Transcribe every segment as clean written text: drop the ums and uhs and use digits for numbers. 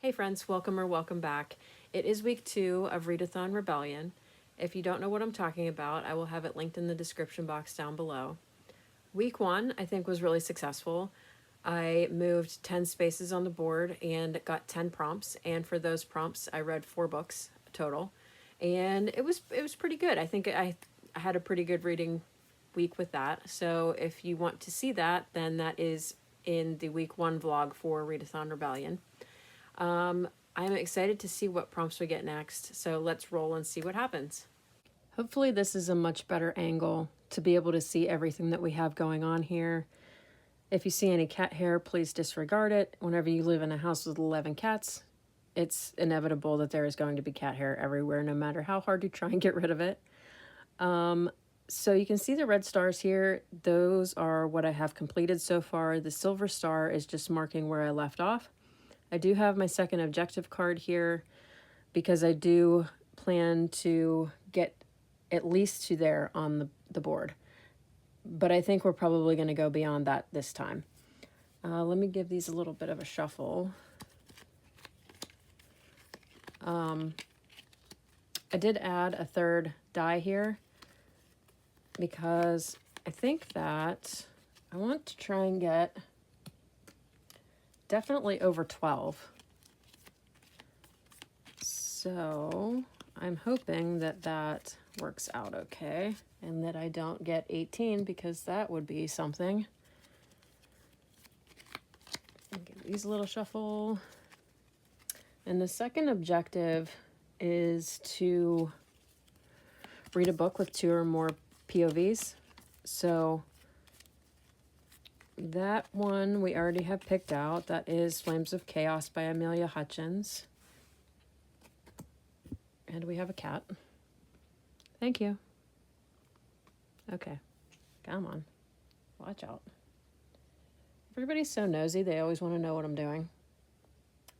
Hey friends, welcome or welcome back. It is week 2 of Readathon Rebellion. If you don't know what I'm talking about, I will have it linked in the description box down below. Week 1, I think, was really successful. I moved 10 spaces on the board and got 10 prompts, and for those prompts, I read 4 books total, and it was pretty good. I think I had a pretty good reading week with that. So if you want to see that, then that is in the week 1 vlog for Readathon Rebellion. I'm excited to see what prompts we get next, so let's roll and see what happens. Hopefully this is a much better angle to be able to see everything that we have going on here. If you see any cat hair, please disregard it. Whenever you live in a house with 11 cats, it's inevitable that there is going to be cat hair everywhere, no matter how hard you try and get rid of it. So you can see the red stars here. Those are what I have completed so far. The silver star is just marking where I left off. I do have my second objective card here because I do plan to get at least to there on the board. But I think we're probably going to go beyond that this time. Let me give these a little bit of a shuffle. I did add a third die here because I think that I want to try and get definitely over 12. So I'm hoping that that works out okay and that I don't get 18 because that would be something. Give these a little shuffle. And the second objective is to read a book with 2 or more POVs. So that one we already have picked out. That is Flames of Chaos by Amelia Hutchins. And we have a cat. Thank you. Okay. Come on. Watch out. Everybody's so nosy. They always want to know what I'm doing.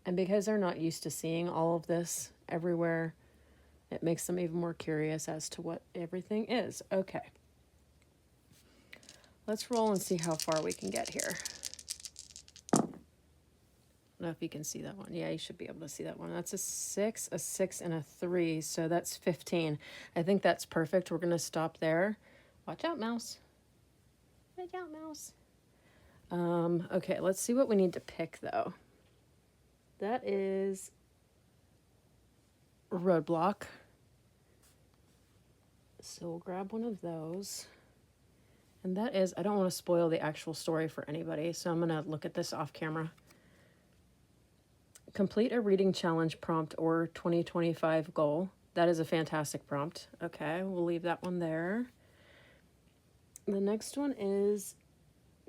And because they're not used to seeing all of this everywhere, it makes them even more curious as to what everything is. Okay. Let's roll and see how far we can get here. I don't know if you can see that one. Yeah, you should be able to see that one. That's a 6, and a 3, so that's 15. I think that's perfect. We're going to stop there. Watch out, mouse. Watch out, mouse. Okay, let's see what we need to pick, though. That is Roadblock. So we'll grab one of those. And that is, I don't want to spoil the actual story for anybody, so I'm going to look at this off camera. Complete a reading challenge prompt or 2025 goal. That is a fantastic prompt. Okay, we'll leave that one there. The next one is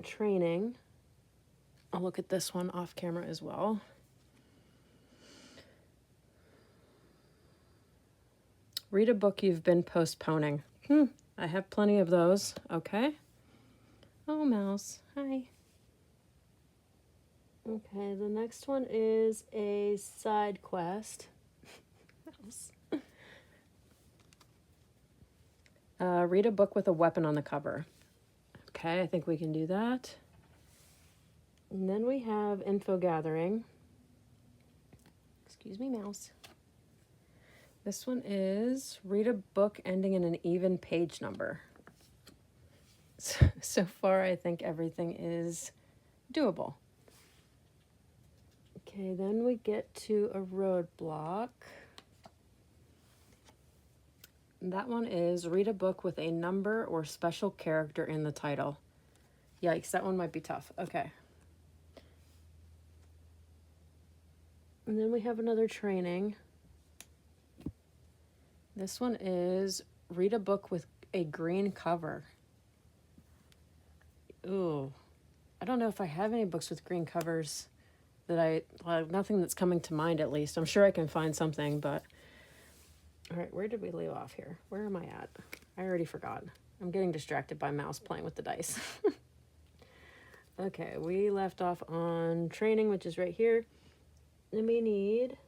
training. I'll look at this one off camera as well. Read a book you've been postponing. I have plenty of those. Okay. Oh, mouse. Hi. Okay, the next one is a side quest. Mouse. Read a book with a weapon on the cover. Okay, I think we can do that. And then we have info gathering. Excuse me, mouse. This one is read a book ending in an even page number. So far, I think everything is doable. Okay, then we get to a roadblock. That one is read a book with a number or special character in the title. Yikes, that one might be tough. Okay. And then we have another training. This one is read a book with a green cover. Ooh, I don't know if I have any books with green covers that nothing that's coming to mind at least. I'm sure I can find something, but all right, where did we leave off here? Where am I at? I already forgot. I'm getting distracted by mouse playing with the dice. Okay, we left off on training, which is right here. Then we need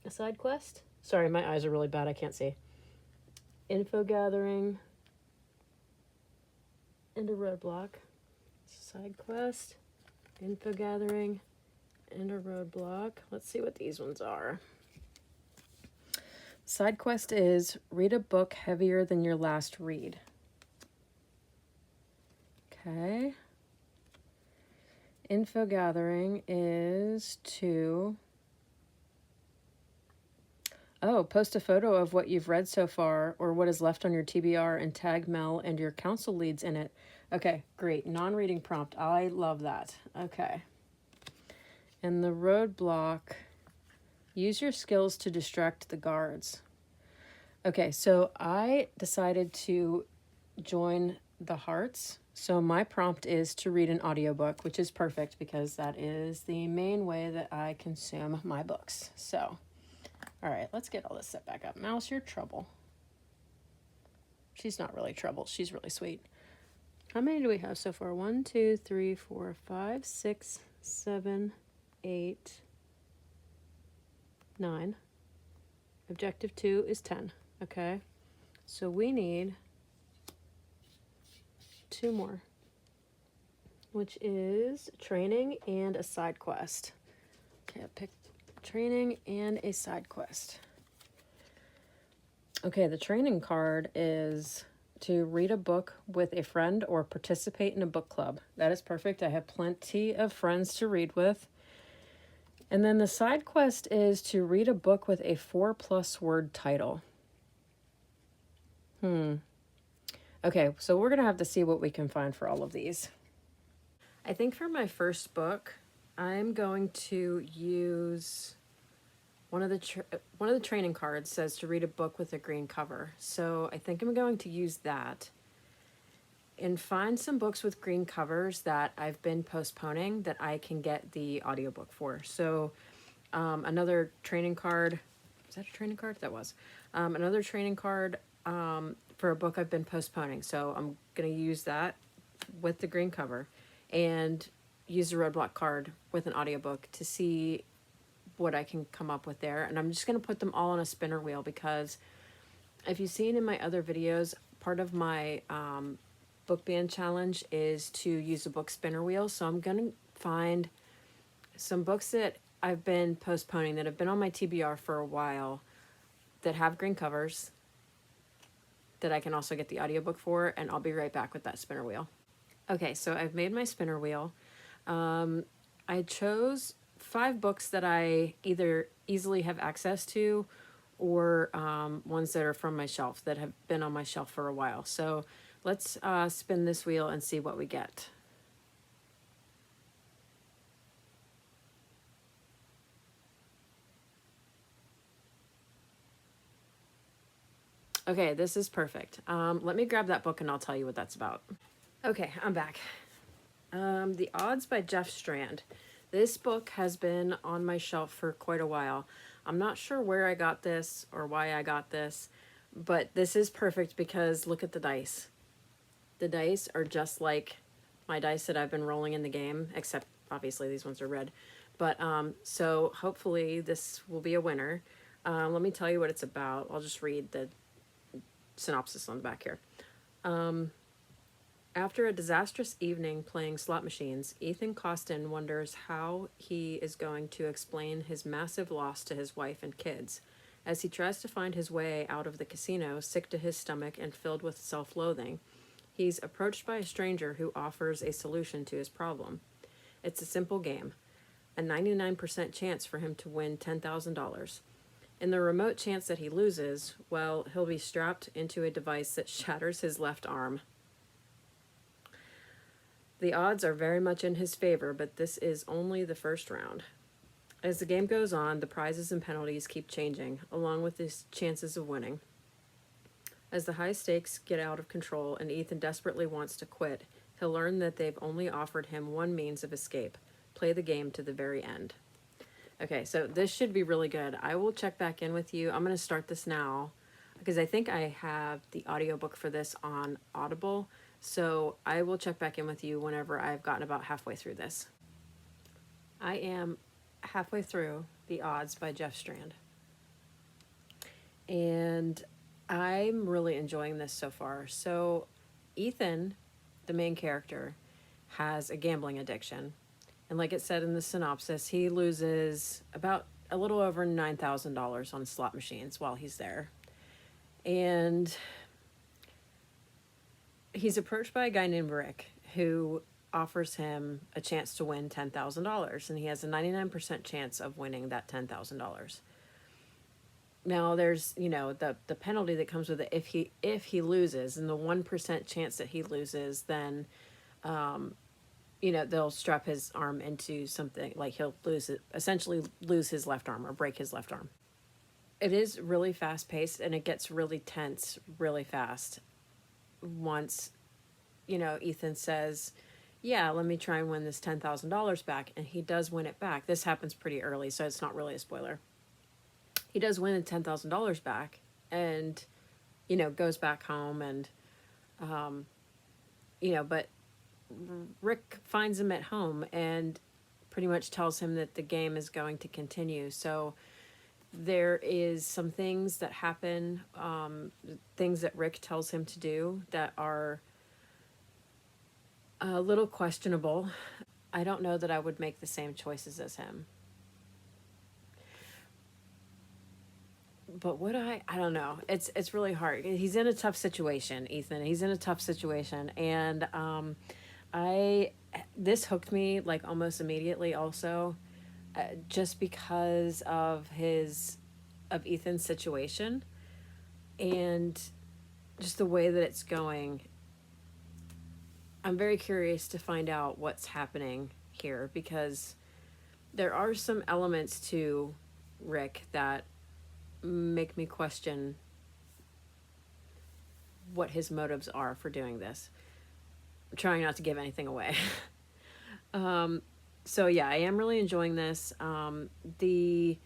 a side quest. Sorry, my eyes are really bad. I can't see. Info gathering. And a roadblock. Side quest. Info gathering. and a roadblock. Let's see what these ones are. Side quest is read a book heavier than your last read. Okay. Info gathering is to post a photo of what you've read so far or what is left on your TBR and tag Mel and your council leads in it. Okay, great. Non-reading prompt. I love that. Okay. And the roadblock, use your skills to distract the guards. Okay, so I decided to join the Hearts. So my prompt is to read an audiobook, which is perfect because that is the main way that I consume my books. So, all right, let's get all this set back up. Mouse, you're trouble. She's not really trouble. She's really sweet. How many do we have so far? 1, 2, 3, 4, 5, 6, 7, 8, 9. Objective 2 is 10. Okay. So we need 2 more, which is training and a side quest. Okay, I picked training and a side quest. Okay, the training card is to read a book with a friend or participate in a book club. That is perfect. I have plenty of friends to read with. And then the side quest is to read a book with a 4+ word title. Okay, so we're going to have to see what we can find for all of these. I think for my first book, I'm going to use one of the training cards says to read a book with a green cover. So I think I'm going to use that and find some books with green covers that I've been postponing that I can get the audiobook for. So another training card, is that a training card? That was. Another training card for a book I've been postponing. So I'm going to use that with the green cover and use the roadblock card with an audiobook to see what I can come up with there. And I'm just going to put them all on a spinner wheel because if you've seen in my other videos, part of my book band challenge is to use a book spinner wheel. So I'm going to find some books that I've been postponing that have been on my TBR for a while that have green covers that I can also get the audiobook for, and I'll be right back with that spinner wheel. Okay, so I've made my spinner wheel. I chose 5 books that I either easily have access to or ones that are from my shelf that have been on my shelf for a while. So let's spin this wheel and see what we get. Okay, this is perfect. Let me grab that book and I'll tell you what that's about. Okay, I'm back. The Odds by Jeff Strand. This book has been on my shelf for quite a while. I'm not sure where I got this or why I got this, but this is perfect because look at the dice. The dice are just like my dice that I've been rolling in the game, except obviously these ones are red. But so hopefully this will be a winner. Let me tell you what it's about. I'll just read the synopsis on the back here. After a disastrous evening playing slot machines, Ethan Costin wonders how he is going to explain his massive loss to his wife and kids. As he tries to find his way out of the casino, sick to his stomach and filled with self-loathing, he's approached by a stranger who offers a solution to his problem. It's a simple game, a 99% chance for him to win $10,000. In the remote chance that he loses, well, he'll be strapped into a device that shatters his left arm. The odds are very much in his favor, but this is only the first round. As the game goes on, the prizes and penalties keep changing, along with his chances of winning. As the high stakes get out of control and Ethan desperately wants to quit, he'll learn that they've only offered him one means of escape: play the game to the very end. Okay, so this should be really good. I will check back in with you. I'm going to start this now because I think I have the audiobook for this on Audible. So I will check back in with you whenever I've gotten about halfway through this. I am halfway through The Odds by Jeff Strand. And I'm really enjoying this so far. So Ethan, the main character, has a gambling addiction. And like it said in the synopsis, he loses about a little over $9,000 on slot machines while he's there. And he's approached by a guy named Rick who offers him a chance to win $10,000, and he has a 99% chance of winning that $10,000. Now there's, the penalty that comes with it if he loses, and the 1% chance that he loses, then they'll strap his arm into something, like he'll essentially lose his left arm or break his left arm. It is really fast paced, and it gets really tense really fast once, Ethan says, yeah, let me try and win this $10,000 back. And he does win it back. This happens pretty early, so it's not really a spoiler. He does win the $10,000 back and, goes back home and, but Rick finds him at home and pretty much tells him that the game is going to continue. So there is some things that happen, things that Rick tells him to do that are a little questionable. I don't know that I would make the same choices as him. But would I? I don't know. It's really hard. He's in a tough situation, Ethan. He's in a tough situation. And this hooked me like almost immediately also, just because of Ethan's situation and just the way that it's going. I'm very curious to find out what's happening here, because there are some elements to Rick that make me question what his motives are for doing this. I'm trying not to give anything away. So yeah, I am really enjoying this. The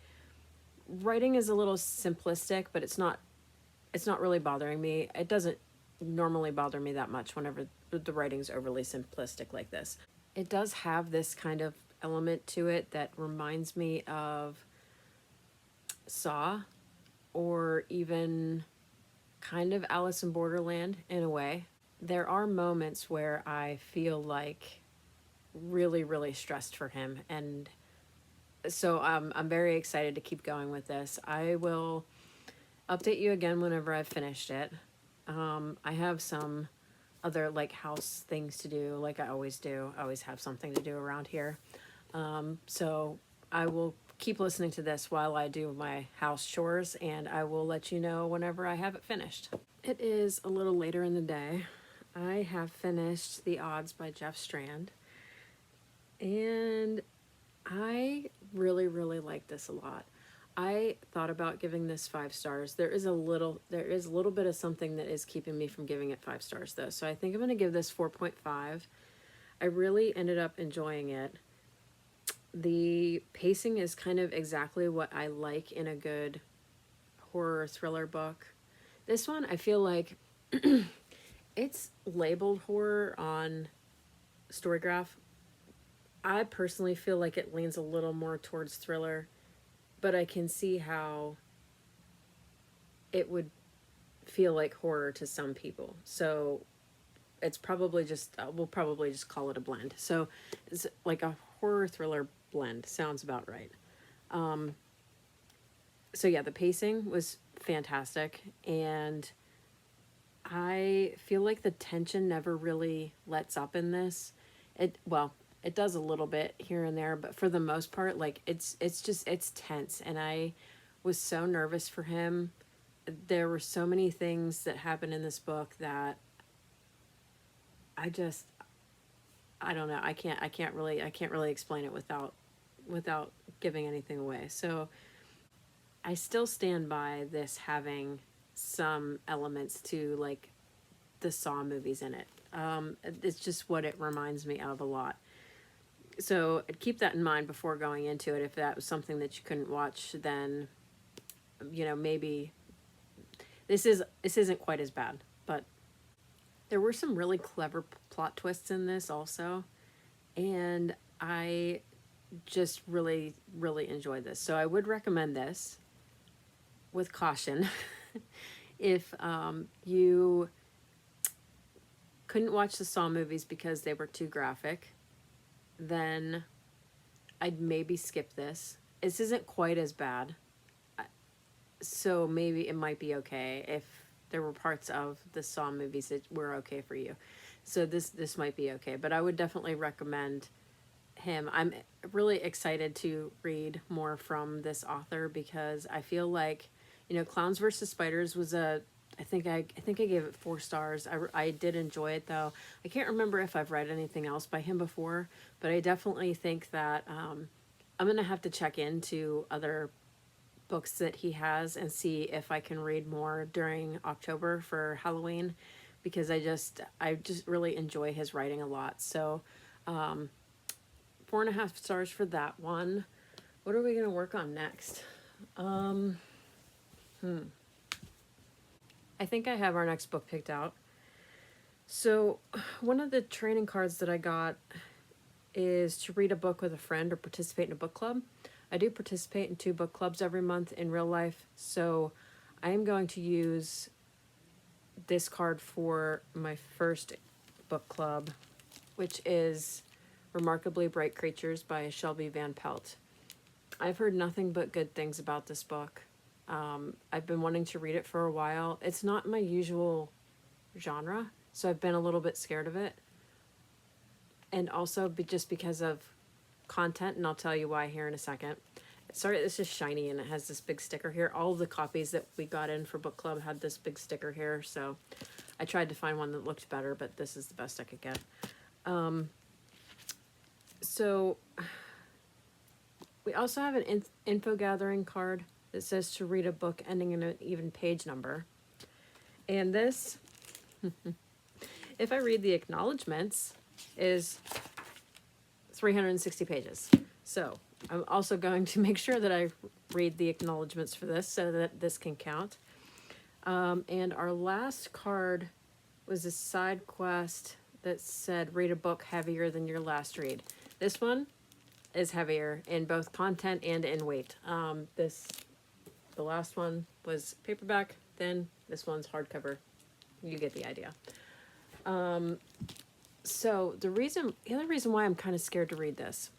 writing is a little simplistic, but it's not really bothering me. It doesn't normally bother me that much whenever the writing's overly simplistic like this. It does have this kind of element to it that reminds me of Saw, or even kind of Alice in Borderland in a way. There are moments where I feel like really, really stressed for him, and so I'm very excited to keep going with this. I will update you again whenever I've finished it. I have some other like house things to do, like I always do. I always have something to do around here. So I will keep listening to this while I do my house chores, and I will let you know whenever I have it finished. It is a little later in the day. I have finished The Odds by Jeff Strand, and I really, really like this a lot. I thought about giving this 5 stars. There is a little bit of something that is keeping me from giving it 5 stars though. So I think I'm going to give this 4.5. I really ended up enjoying it. The pacing is kind of exactly what I like in a good horror thriller book. This one, I feel like it's labeled horror on Storygraph. I personally feel like it leans a little more towards thriller, but I can see how it would feel like horror to some people. So it's probably just, we'll probably just call it a blend. So it's like a horror thriller blend. Sounds about right. So yeah, the pacing was fantastic, and I feel like the tension never really lets up in this. It does a little bit here and there, but for the most part, like it's tense, and I was so nervous for him. There were so many things that happened in this book that I don't know. I can't really explain it without giving anything away. So I still stand by this having some elements to like the Saw movies in it. It's just what it reminds me of a lot. So keep that in mind before going into it. If that was something that you couldn't watch, then maybe this isn't quite as bad. But there were some really clever plot twists in this also, and I just really, really enjoyed this. So I would recommend this with caution. If you couldn't watch the Saw movies because they were too graphic, then I'd maybe skip this. This isn't quite as bad, so maybe it might be okay if there were parts of the Saw movies that were okay for you. So this might be okay, but I would definitely recommend him. I'm really excited to read more from this author because I feel like, Clowns versus Spiders was I think I gave it 4 stars. I did enjoy it though. I can't remember if I've read anything else by him before, but I definitely think that I'm gonna have to check into other books that he has and see if I can read more during October for Halloween, because I just really enjoy his writing a lot. So 4.5 stars for that one. What are we gonna work on next? I think I have our next book picked out. So one of the training cards that I got is to read a book with a friend or participate in a book club. I do participate in 2 book clubs every month in real life, so I am going to use this card for my first book club, which is Remarkably Bright Creatures by Shelby Van Pelt. I've heard nothing but good things about this book. I've been wanting to read it for a while. It's not my usual genre, so I've been a little bit scared of it. And also just because of content, and I'll tell you why here in a second. Sorry, this is shiny and it has this big sticker here. All of the copies that we got in for book club had this big sticker here, so I tried to find one that looked better, but this is the best I could get. So we also have an info gathering card that says to read a book ending in an even page number. And this, if I read the acknowledgements, is 360 pages. So I'm also going to make sure that I read the acknowledgements for this so that this can count. And our last card was a side quest that said read a book heavier than your last read. This one is heavier in both content and in weight. The last one was paperback, then this one's hardcover. You get the idea. So the other reason why I'm kind of scared to read this,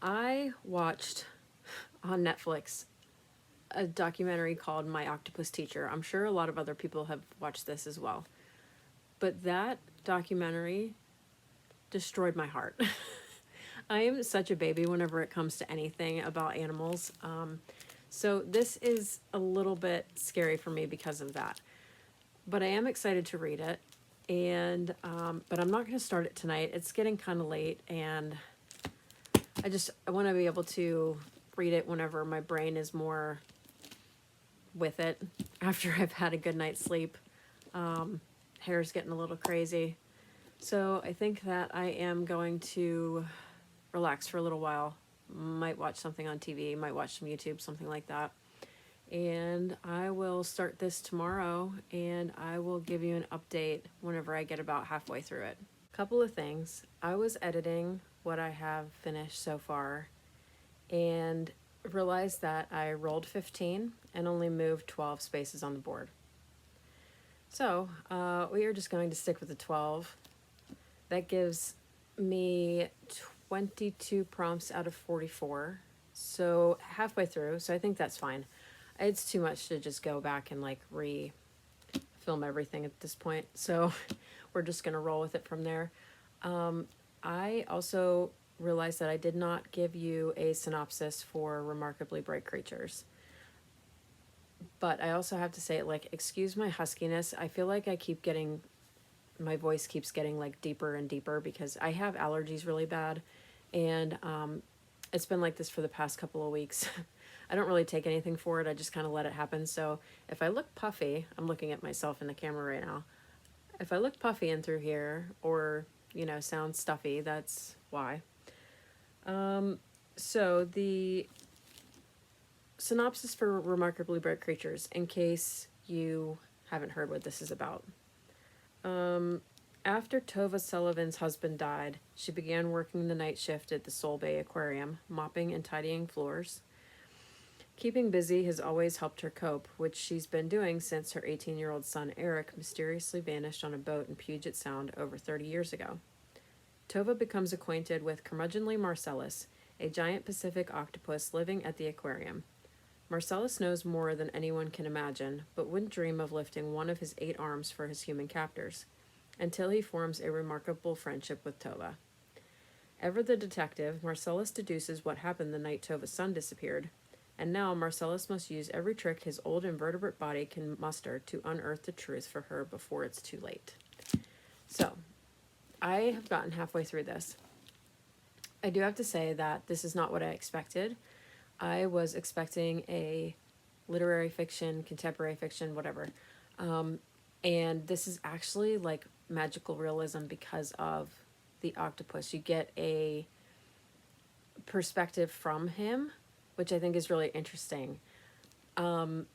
I watched on Netflix a documentary called My Octopus Teacher. I'm sure a lot of other people have watched this as well. But that documentary destroyed my heart. I am such a baby whenever it comes to anything about animals. So this is a little bit scary for me because of that. But I am excited to read it. And but I'm not going to start it tonight. It's getting kind of late, and I want to be able to read it whenever my brain is more with it after I've had a good night's sleep. Hair's getting a little crazy. So I think that I am going to relax for a little while. Might watch something on TV, might watch some YouTube, something like that. And I will start this tomorrow, and I will give you an update whenever I get about halfway through it. Couple of things. I was editing what I have finished so far and realized that I rolled 15 and only moved 12 spaces on the board. So we are just going to stick with the 12. That gives me 22 prompts out of 44. So halfway through, so I think that's fine. It's too much to just go back and like re-film everything at this point. So we're just going to roll with it from there. I also realized that I did not give you a synopsis for Remarkably Bright Creatures. But I also have to say, like, excuse my huskiness. I feel like my voice keeps getting like deeper and deeper because I have allergies really bad. And it's been like this for the past couple of weeks. I don't really take anything for it. I just kind of let it happen. So if I look puffy, I'm looking at myself in the camera right now. If I look puffy in through here or, sound stuffy, that's why. So the synopsis for Remarkably Bright Creatures, in case you haven't heard what this is about. After Tova Sullivan's husband died, she began working the night shift at the Sol Bay Aquarium, mopping and tidying floors. Keeping busy has always helped her cope, which she's been doing since her 18-year-old son Eric mysteriously vanished on a boat in Puget Sound over 30 years ago. Tova becomes acquainted with curmudgeonly Marcellus, a giant Pacific octopus living at the aquarium. Marcellus knows more than anyone can imagine, but wouldn't dream of lifting one of his 8 arms for his human captors, until he forms a remarkable friendship with Tova. Ever the detective, Marcellus deduces what happened the night Tova's son disappeared, and now Marcellus must use every trick his old invertebrate body can muster to unearth the truth for her before it's too late. So, I have gotten halfway through this. I do have to say that this is not what I expected. I was expecting a literary fiction, contemporary fiction, whatever. And this is actually like magical realism because of the octopus. You get a perspective from him, which I think is really interesting. So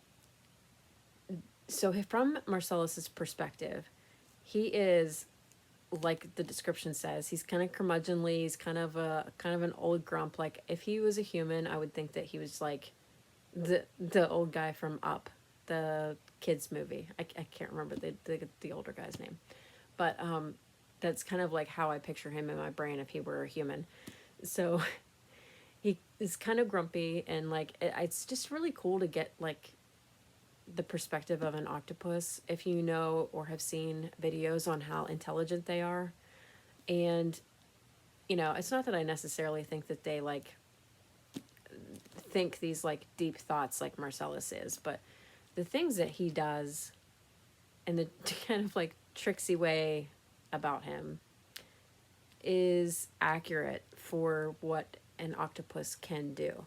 from Marcellus's perspective, he is, like the description says, he's kind of curmudgeonly. He's kind of an old grump. Like if he was a human, I would think that he was like the old guy from Up, the kids movie. I can't remember the older guy's name, but that's kind of like how I picture him in my brain if he were a human. So he is kind of grumpy, and like it's just really cool to get like the perspective of an octopus if you know or have seen videos on how intelligent they are. And you know, it's not that I necessarily think that they like think these like deep thoughts like Marcellus is, but the things that he does and the kind of like tricksy way about him is accurate for what an octopus can do,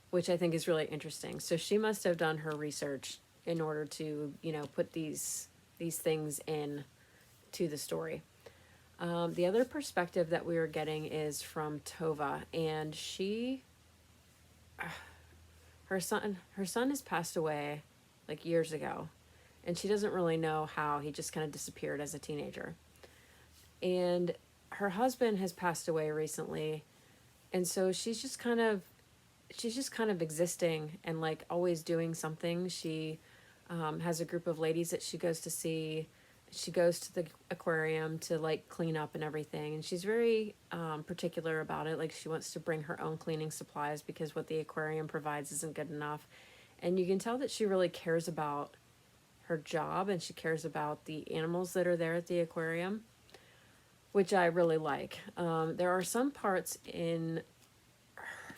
which I think is really interesting. So she must have done her research in order to, you know, put these things in to the story. The other perspective that we were getting is from Tova, and her son has passed away like years ago, and she doesn't really know how. He just kind of disappeared as a teenager. And her husband has passed away recently, and so she's just kind of existing and like always doing something. She has a group of ladies that she goes to see. She goes to the aquarium to like clean up and everything, and she's very particular about it. Like she wants to bring her own cleaning supplies because what the aquarium provides isn't good enough. And you can tell that she really cares about her job, and she cares about the animals that are there at the aquarium, which I really like. There are some parts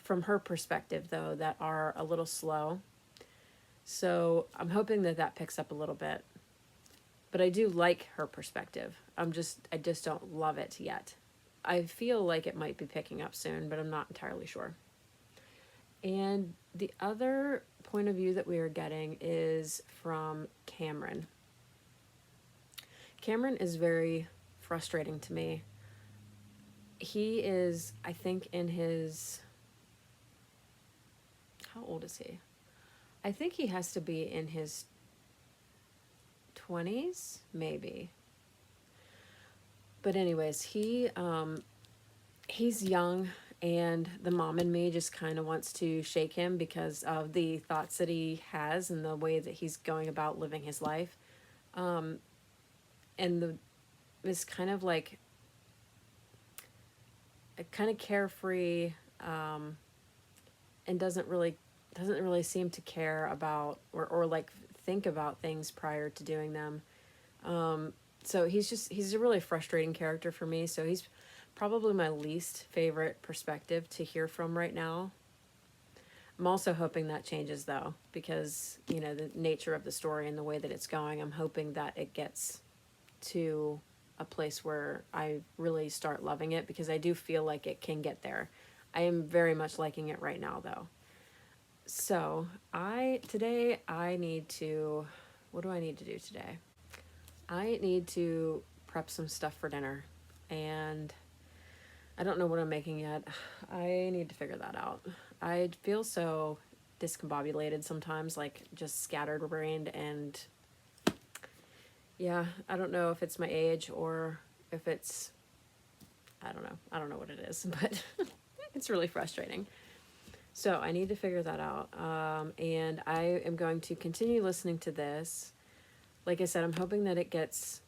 from her perspective though that are a little slow, so I'm hoping that picks up a little bit. But I do like her perspective. I just don't love it yet. I feel like it might be picking up soon, but I'm not entirely sure. And the other point of view that we are getting is from Cameron. Cameron is very frustrating to me. He is, I think, in his... How old is he? I think he has to be in his 20s, maybe. But anyways, he's young, and the mom in me just kind of wants to shake him because of the thoughts that he has and the way that he's going about living his life. And this kind of like a kind of carefree, and doesn't really seem to care about or like think about things prior to doing them. So he's a really frustrating character for me. So he's probably my least favorite perspective to hear from right now. I'm also hoping that changes though, because, you know, the nature of the story and the way that it's going, I'm hoping that it gets to a place where I really start loving it, because I do feel like it can get there. I am very much liking it right now though. So today I need to, what do I need to do today? I need to prep some stuff for dinner, and I don't know what I'm making yet. I need to figure that out. I feel so discombobulated sometimes, like just scattered-brained, and yeah, I don't know if it's my age or if it's, I don't know what it is, but it's really frustrating. So I need to figure that out, and I am going to continue listening to this. Like I said, I'm hoping that it gets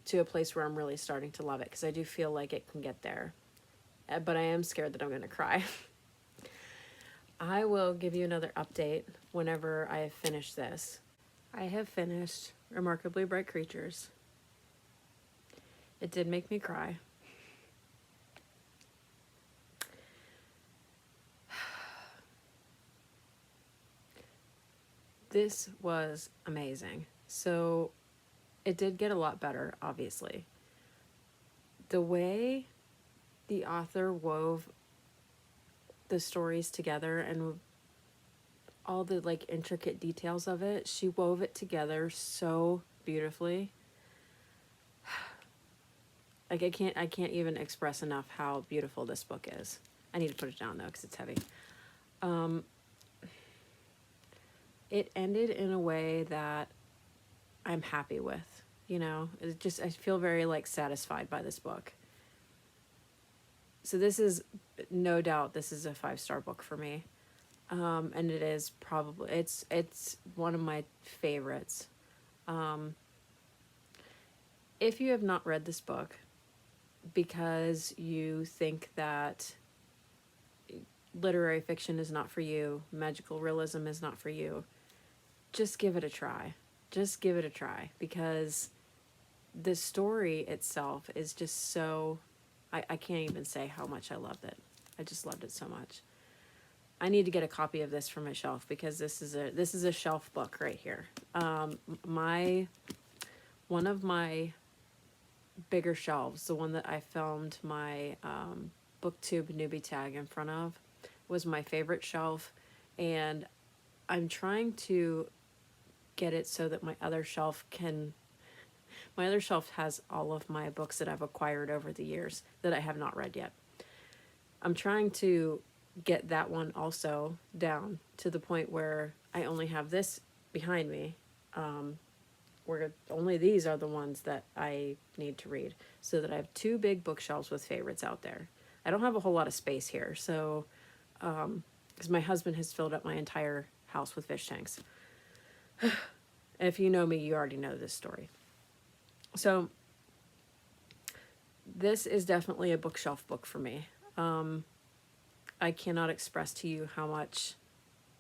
to a place where I'm really starting to love it, because I do feel like it can get there. But I am scared that I'm going to cry. I will give you another update whenever I have finished this. I have finished Remarkably Bright Creatures. It did make me cry. This was amazing. So it did get a lot better, obviously. The way the author wove the stories together and all the like intricate details of it, she wove it together so beautifully. Like I can't even express enough how beautiful this book is. I need to put it down though because it's heavy. It ended in a way that I'm happy with, you know. It just, I feel very like satisfied by this book. So this is no doubt, this is a 5-star book for me. And it is probably, it's one of my favorites. If you have not read this book because you think that literary fiction is not for you, magical realism is not for you, just give it a try. Just give it a try, because the story itself is just so, I can't even say how much I loved it. I just loved it so much. I need to get a copy of this for my shelf, because this is a shelf book right here. One of my bigger shelves, the one that I filmed my booktube newbie tag in front of, was my favorite shelf, and I'm trying to get it so that my other shelf has all of my books that I've acquired over the years that I have not read yet. I'm trying to get that one also down to the point where I only have this behind me, where only these are the ones that I need to read, so that I have 2 big bookshelves with favorites out there. I don't have a whole lot of space here, so because my husband has filled up my entire house with fish tanks. If you know me, you already know this story. So this is definitely a bookshelf book for me. I cannot express to you how much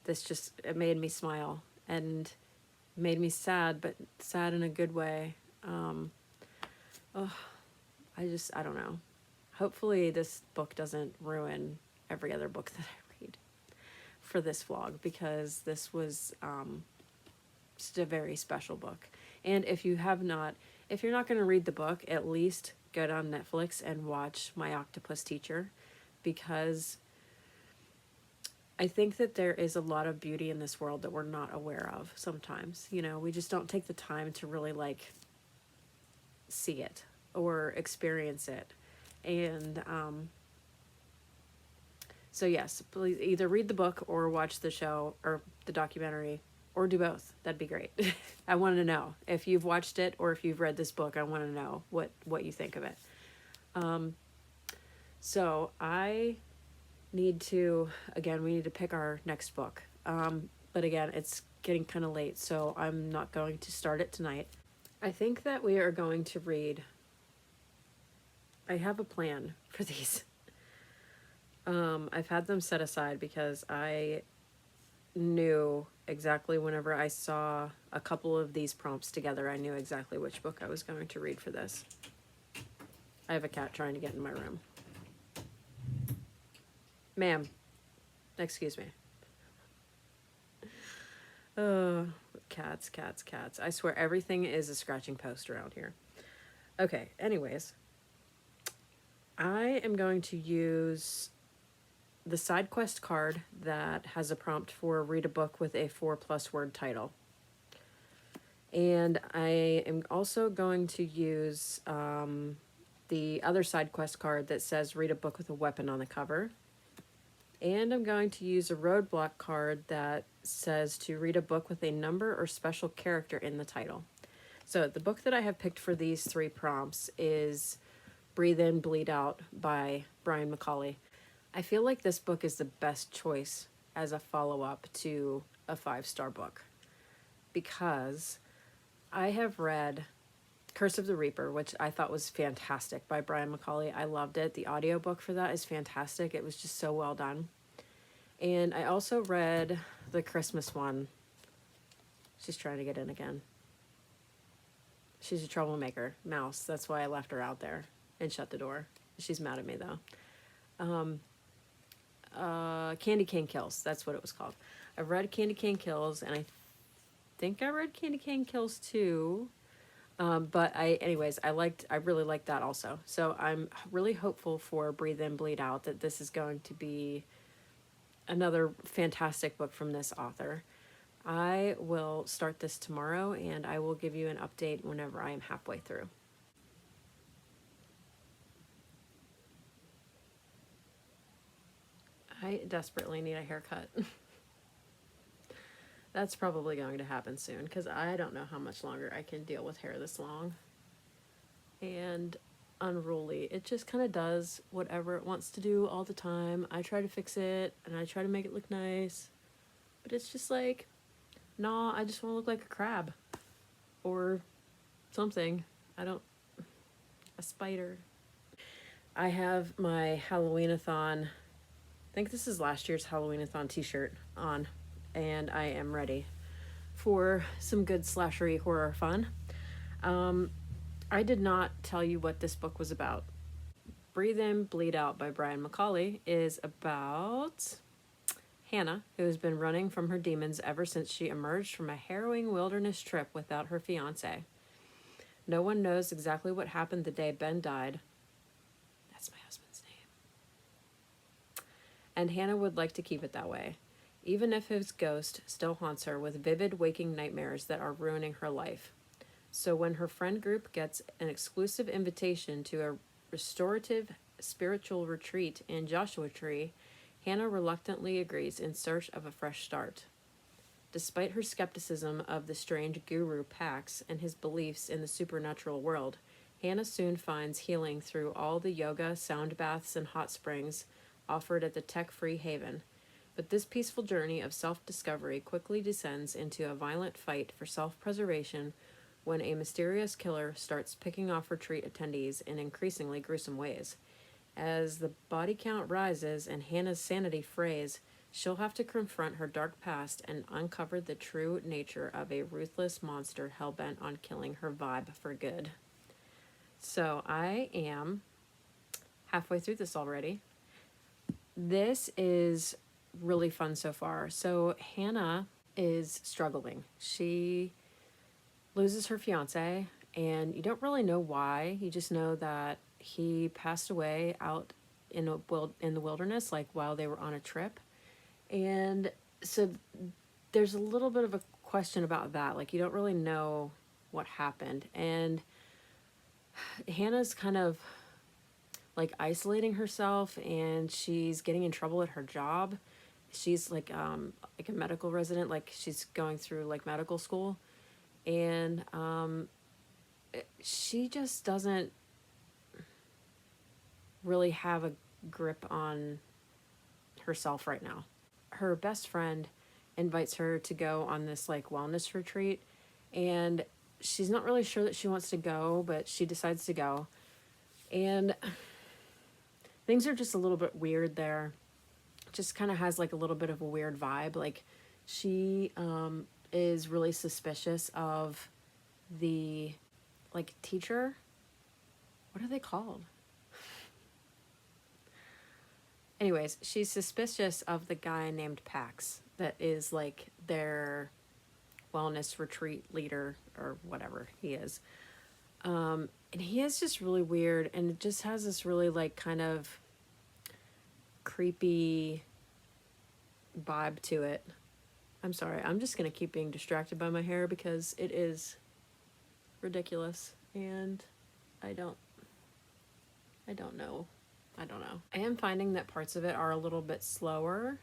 this it made me smile and made me sad, but sad in a good way. I don't know. Hopefully this book doesn't ruin every other book that I read for this vlog, because this was just a very special book. And if you're not going to read the book, at least go down Netflix and watch My Octopus Teacher, because I think that there is a lot of beauty in this world that we're not aware of sometimes. You know, we just don't take the time to really like see it or experience it. And so yes, please either read the book or watch the show or the documentary, or do both. That'd be great. I want to know if you've watched it or if you've read this book. I want to know what you think of it. So we need to pick our next book. But again, it's getting kind of late, so I'm not going to start it tonight. I think that we are going to read, I have a plan for these. I've had them set aside because I knew exactly, whenever I saw a couple of these prompts together, I knew exactly which book I was going to read for this. I have a cat trying to get in my room. Ma'am, excuse me. Oh, cats. I swear everything is a scratching post around here. Okay, anyways. I am going to use the side quest card that has a prompt for read a book with a 4+ word title. And I am also going to use the other side quest card that says read a book with a weapon on the cover. And I'm going to use a roadblock card that says to read a book with a number or special character in the title. So the book that I have picked for these 3 prompts is Breathe In, Bleed Out by Brian Macaulay. I feel like this book is the best choice as a follow-up to a 5-star book, because I have read Curse of the Reaper, which I thought was fantastic by Brian McCauley. I loved it. The audiobook for that is fantastic. It was just so well done. And I also read the Christmas one. She's trying to get in again. She's a troublemaker. Mouse. That's why I left her out there and shut the door. She's mad at me, though. Candy Cane Kills. That's what it was called. I read Candy Cane Kills, and I think I read Candy Cane Kills too. But I really liked that also. So I'm really hopeful for Breathe In, Bleed Out that this is going to be another fantastic book from this author. I will start this tomorrow, and I will give you an update whenever I am halfway through. I desperately need a haircut. That's probably going to happen soon because I don't know how much longer I can deal with hair this long and unruly. It just kind of does whatever it wants to do all the time. I try to fix it and I try to make it look nice, but it's just like, nah, I just want to look like a crab or something. A spider. I have my Halloween-a-thon, I think this is last year's Halloween-a-thon t-shirt on, and I am ready for some good slashery horror fun. I did not tell you what this book was about. Breathe In, Bleed Out by Brian McCauley is about Hannah, who has been running from her demons ever since she emerged from a harrowing wilderness trip without her fiancé. No one knows exactly what happened the day Ben died. That's my husband's name. And Hannah would like to keep it that way, even if his ghost still haunts her with vivid waking nightmares that are ruining her life. So when her friend group gets an exclusive invitation to a restorative spiritual retreat in Joshua Tree, Hannah reluctantly agrees in search of a fresh start. Despite her skepticism of the strange guru Pax and his beliefs in the supernatural world, Hannah soon finds healing through all the yoga, sound baths, and hot springs offered at the tech-free haven. But this peaceful journey of self-discovery quickly descends into a violent fight for self-preservation when a mysterious killer starts picking off retreat attendees in increasingly gruesome ways. As the body count rises and Hannah's sanity frays, she'll have to confront her dark past and uncover the true nature of a ruthless monster hell-bent on killing her vibe for good. So I am halfway through this already. This is really fun so far. So Hannah is struggling. She loses her fiance, and you don't really know why. You just know that he passed away out in the wilderness, like while they were on a trip. And so there's a little bit of a question about that. Like, you don't really know what happened. And Hannah's kind of like isolating herself, and she's getting in trouble at her job. She's like a medical resident, like she's going through like medical school. And she just doesn't really have a grip on herself right now. Her best friend invites her to go on this like wellness retreat, and she's not really sure that she wants to go, but she decides to go. And things are just a little bit weird there. Just kind of has like a little bit of a weird vibe. Like, she is really suspicious of the like teacher. What are they called? Anyways, she's suspicious of the guy named Pax that is like their wellness retreat leader or whatever he is. And he is just really weird, and it just has this really like kind of creepy vibe to it. I'm sorry, I'm just going to keep being distracted by my hair because it is ridiculous, and I don't know. I am finding that parts of it are a little bit slower,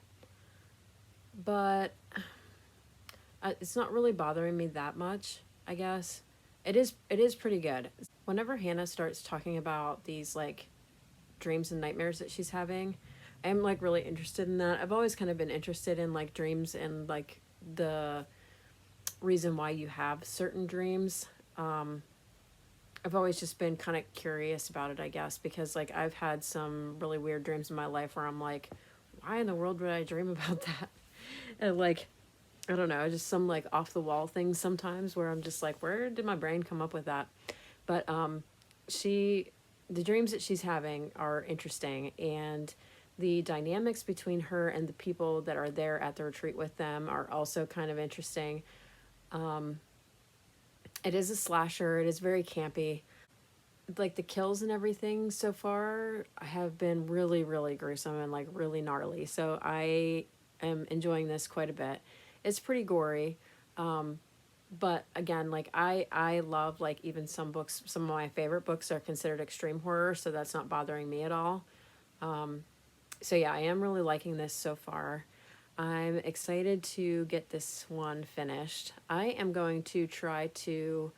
but it's not really bothering me that much, I guess. It is pretty good. Whenever Hannah starts talking about these like dreams and nightmares that she's having, I'm like really interested in that. I've always kind of been interested in like dreams and like the reason why you have certain dreams. I've always just been kind of curious about it, I guess, because like I've had some really weird dreams in my life where I'm like, why in the world would I dream about that? And like, I don't know, just some like off the wall things sometimes where I'm just like, where did my brain come up with that? But she, the dreams that she's having are interesting, and the dynamics between her and the people that are there at the retreat with them are also kind of interesting. It is a slasher. It is very campy. Like the kills and everything so far have been really, really gruesome and like really gnarly. So I am enjoying this quite a bit. It's pretty gory. But again, like I love, like, even some books, some of my favorite books are considered extreme horror, so that's not bothering me at all. So yeah, I am really liking this so far. I'm excited to get this one finished. I am going to try to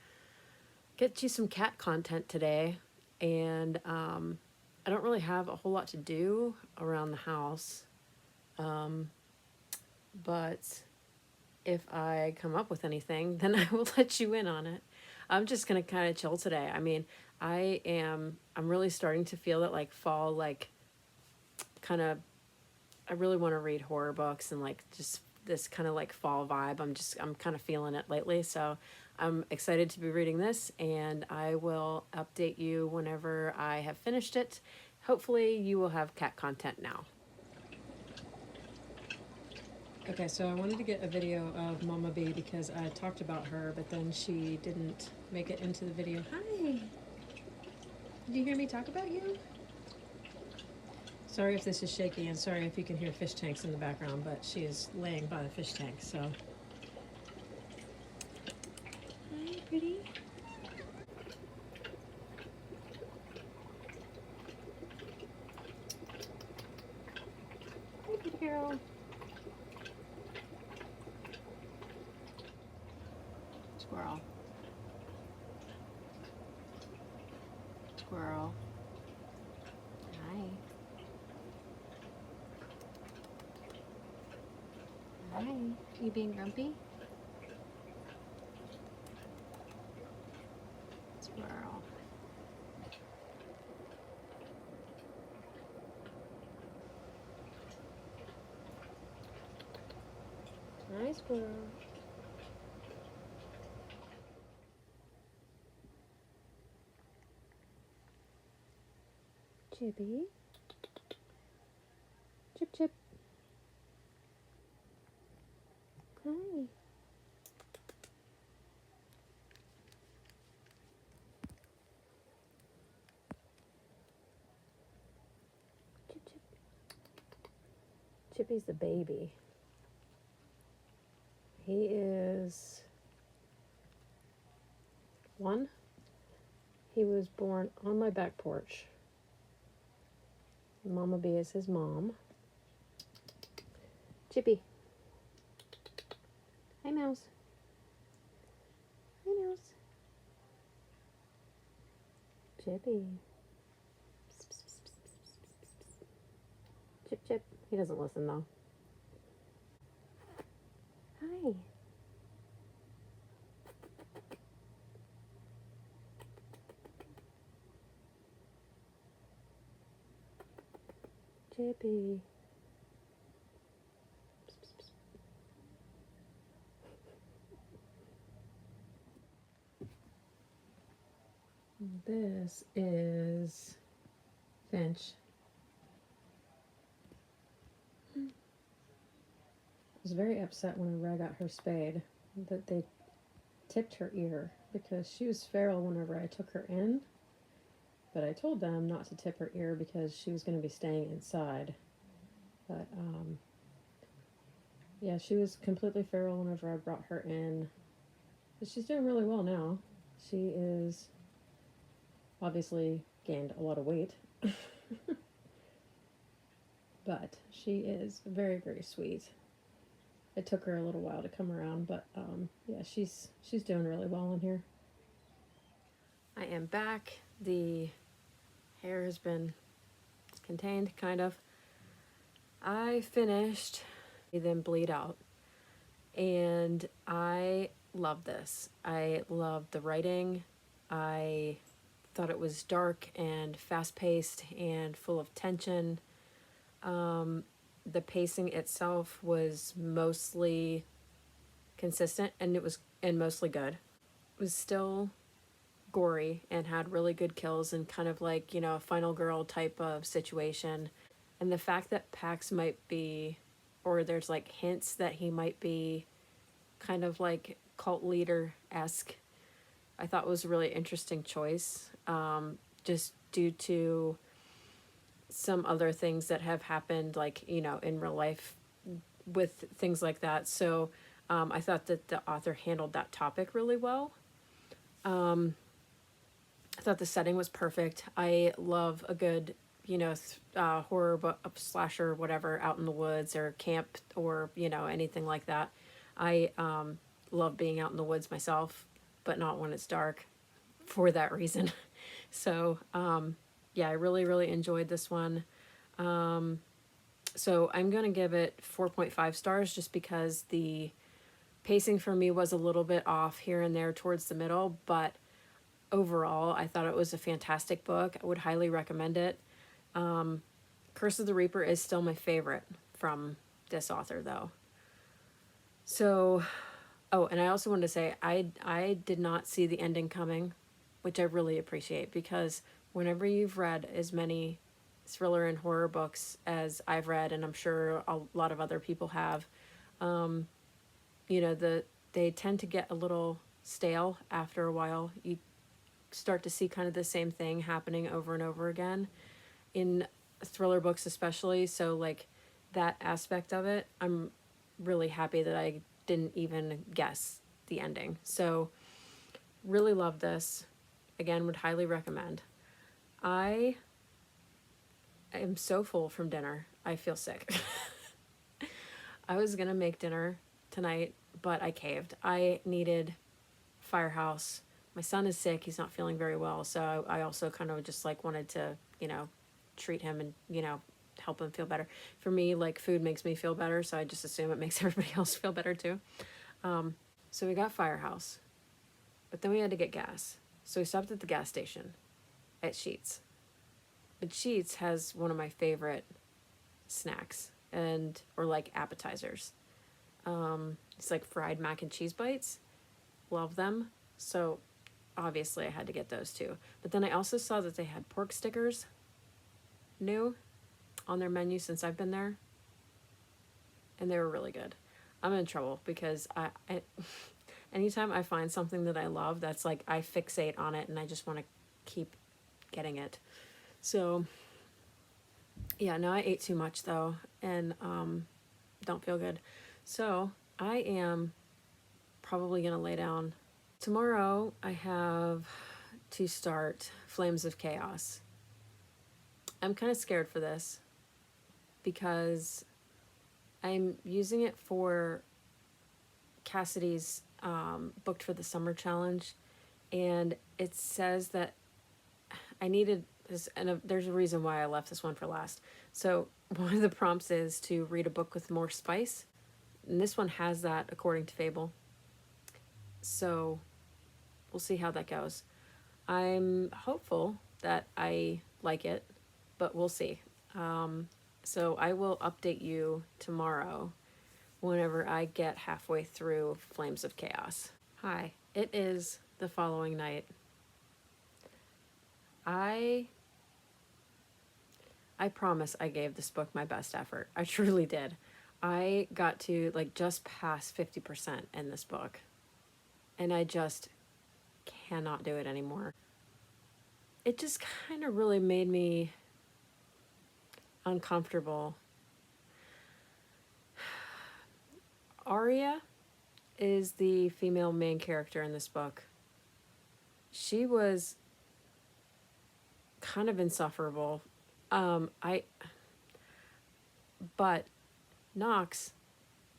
get you some cat content today, and I don't really have a whole lot to do around the house, but if I come up with anything, then I will let you in on it. I'm just gonna kind of chill today. I mean, I'm really starting to feel that like fall, like kind of, I really want to read horror books and like just this kind of like fall vibe. I'm kind of feeling it lately. So I'm excited to be reading this, and I will update you whenever I have finished it. Hopefully you will have cat content now. Okay, so I wanted to get a video of Mama B because I talked about her, but then she didn't make it into the video. Hi! Did you hear me talk about you? Sorry if this is shaky, and sorry if you can hear fish tanks in the background, but she is laying by the fish tank, so. Hi, pretty. Hi, pretty girl. Squirrel. Squirrel. Hi. Hi. You being grumpy? Squirrel. Hi, squirrel. Chippy. Chip, chip. Hi. Chip, chip. Chippy's the baby. He is 1. He was born on my back porch. Mama B is his mom. Chippy. Hi, Mouse. Hi, Mouse. Chippy. Chip, chip. He doesn't listen, though. Hi. Chippy. This is Finch. I was very upset when Rag got her spayed that they tipped her ear because she was feral whenever I took her in, but I told them not to tip her ear because she was going to be staying inside. But yeah, she was completely feral whenever I brought her in, but she's doing really well now. She is obviously gained a lot of weight, but she is very, very sweet. It took her a little while to come around, but yeah, she's doing really well in here. I am back. The hair has been contained, kind of. I finished Then Bleed Out, and I love this. I love the writing. I thought it was dark and fast-paced and full of tension. The pacing itself was mostly consistent, and mostly good. It was still gory and had really good kills and kind of like, you know, a final girl type of situation. And the fact that Pax might be, or there's like hints that he might be kind of like cult leader-esque, I thought was a really interesting choice, just due to some other things that have happened, like, you know, in real life with things like that. So I thought that the author handled that topic really well. I thought the setting was perfect. I love a good, you know, horror slasher, whatever, out in the woods or camp or, you know, anything like that. I love being out in the woods myself, but not when it's dark for that reason. So, yeah, I really, really enjoyed this one. So I'm going to give it 4.5 stars just because the pacing for me was a little bit off here and there towards the middle, but overall, I thought it was a fantastic book. I would highly recommend it. Curse of the Reaper is still my favorite from this author, though. So, oh, and I also wanted to say, I did not see the ending coming, which I really appreciate, because whenever you've read as many thriller and horror books as I've read, and I'm sure a lot of other people have, you know, they tend to get a little stale after a while. You start to see kind of the same thing happening over and over again in thriller books especially. So like that aspect of it, I'm really happy that I didn't even guess the ending. So really love this. Again, would highly recommend. I am so full from dinner. I feel sick. I was gonna make dinner tonight, but I caved. I needed Firehouse. My son is sick. He's not feeling very well. So I also kind of just like wanted to, you know, treat him and, you know, help him feel better. For me, like food makes me feel better. So I just assume it makes everybody else feel better too. So we got Firehouse, but then we had to get gas. So we stopped at the gas station at Sheetz. But Sheetz has one of my favorite snacks or like appetizers. It's like fried mac and cheese bites. Love them. So obviously I had to get those too. But then I also saw that they had pork stickers new on their menu since I've been there. And they were really good. I'm in trouble because I anytime I find something that I love, that's like I fixate on it and I just want to keep getting it. So yeah, now I ate too much though and don't feel good. So I am probably gonna lay down. Tomorrow I have to start Flames of Chaos. I'm kind of scared for this because I'm using it for Cassidy's Booked for the Summer Challenge, and it says that I needed this, and there's a reason why I left this one for last. So one of the prompts is to read a book with more spice, and this one has that according to Fable. So we'll see how that goes. I'm hopeful that I like it, but we'll see. So I will update you tomorrow whenever I get halfway through Flames of Chaos. Hi, it is the following night. I promise I gave this book my best effort. I truly did. I got to like just past 50% in this book. And I just cannot do it anymore. It just kind of really made me uncomfortable. Arya is the female main character in this book. She was kind of insufferable. But Knox,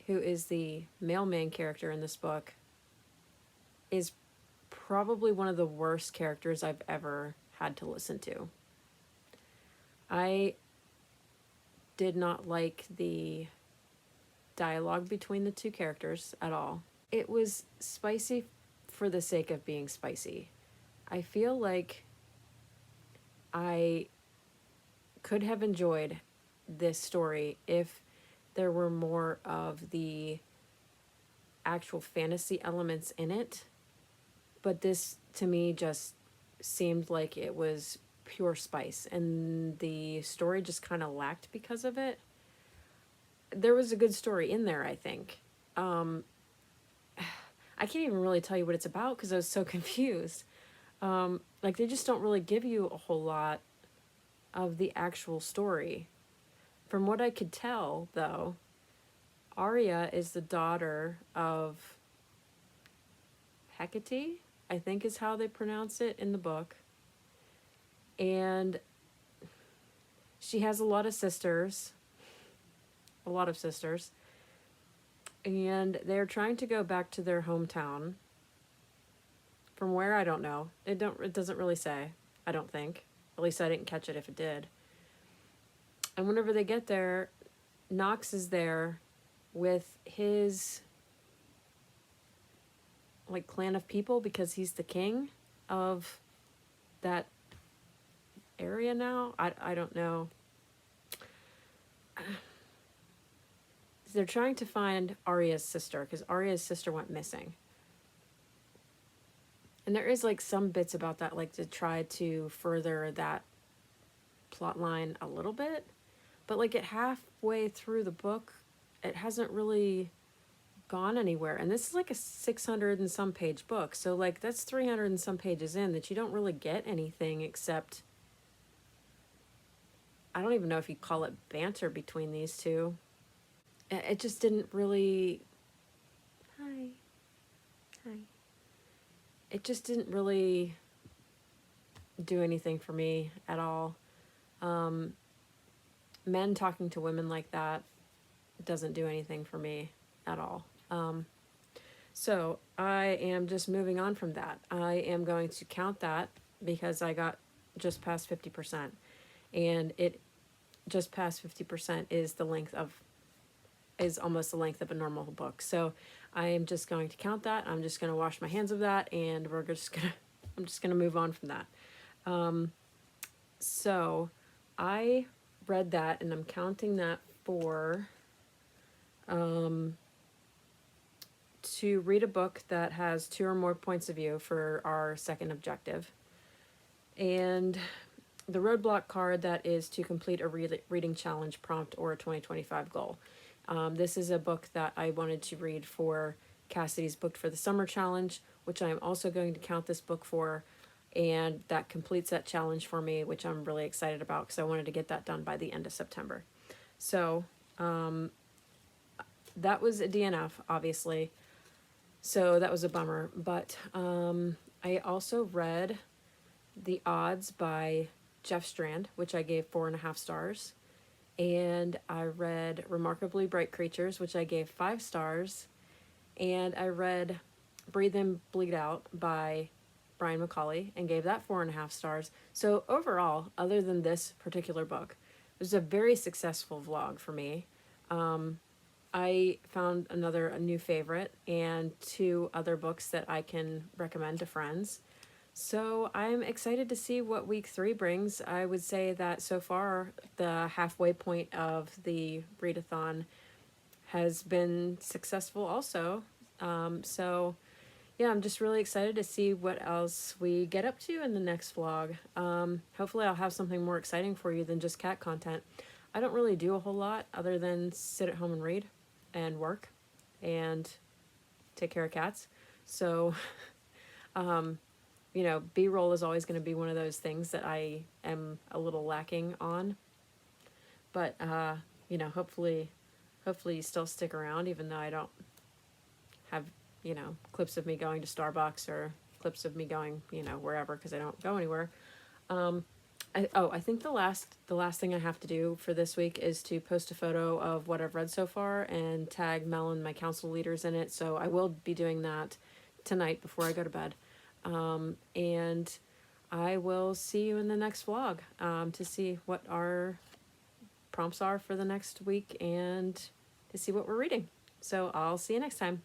who is the male main character in this book, is probably one of the worst characters I've ever had to listen to. I did not like the dialogue between the two characters at all. It was spicy for the sake of being spicy. I feel like I could have enjoyed this story if there were more of the actual fantasy elements in it. But this, to me, just seemed like it was pure spice, and the story just kind of lacked because of it. There was a good story in there, I think. I can't even really tell you what it's about because I was so confused. Like, they just don't really give you a whole lot of the actual story. From what I could tell, though, Arya is the daughter of Hecate, I think is how they pronounce it in the book. And she has a lot of sisters. And they're trying to go back to their hometown. From where, I don't know. It doesn't really say, I don't think. At least I didn't catch it if it did. And whenever they get there, Knox is there with his like clan of people because he's the king of that area now. I don't know. They're trying to find Arya's sister because Arya's sister went missing. And there is like some bits about that, like to try to further that plot line a little bit. But like at halfway through the book, it hasn't really gone anywhere. And this is like a 600 and some page book. So like that's 300 and some pages in that you don't really get anything except, I don't even know if you call it banter between these two. It just didn't really, hi. It just didn't really do anything for me at all. Men talking to women like that doesn't do anything for me at all. So I am just moving on from that. I am going to count that because I got just past 50%. And it just past 50% is almost the length of a normal book. So I am just going to count that. I'm just going to wash my hands of that, and I'm just gonna move on from that. So I read that, and I'm counting that for to read a book that has 2 or more points of view for our second objective. And the roadblock card that is to complete a reading challenge prompt or a 2025 goal. This is a book that I wanted to read for Cassidy's Booked for the Summer Challenge, which I am also going to count this book for, and that completes that challenge for me, which I'm really excited about because I wanted to get that done by the end of September. So that was a DNF, obviously, so that was a bummer, but I also read The Odds by Jeff Strand, which I gave 4.5 stars. And I read Remarkably Bright Creatures, which I gave 5 stars. And I read Breathe In, Bleed Out by Brian McCauley and gave that 4.5 stars. So overall, other than this particular book, it was a very successful vlog for me. I found a new favorite and 2 other books that I can recommend to friends. So I'm excited to see what week 3 brings. I would say that so far the halfway point of the Readathon has been successful also. So yeah, I'm just really excited to see what else we get up to in the next vlog. Hopefully I'll have something more exciting for you than just cat content. I don't really do a whole lot other than sit at home and read and work and take care of cats. So you know, B-roll is always going to be one of those things that I am a little lacking on. But, you know, hopefully you still stick around, even though I don't have, you know, clips of me going to Starbucks or clips of me going, you know, wherever, because I don't go anywhere. I think the last thing I have to do for this week is to post a photo of what I've read so far and tag Mel and my council leaders in it. So I will be doing that tonight before I go to bed. And I will see you in the next vlog to see what our prompts are for the next week and to see what we're reading. So I'll see you next time.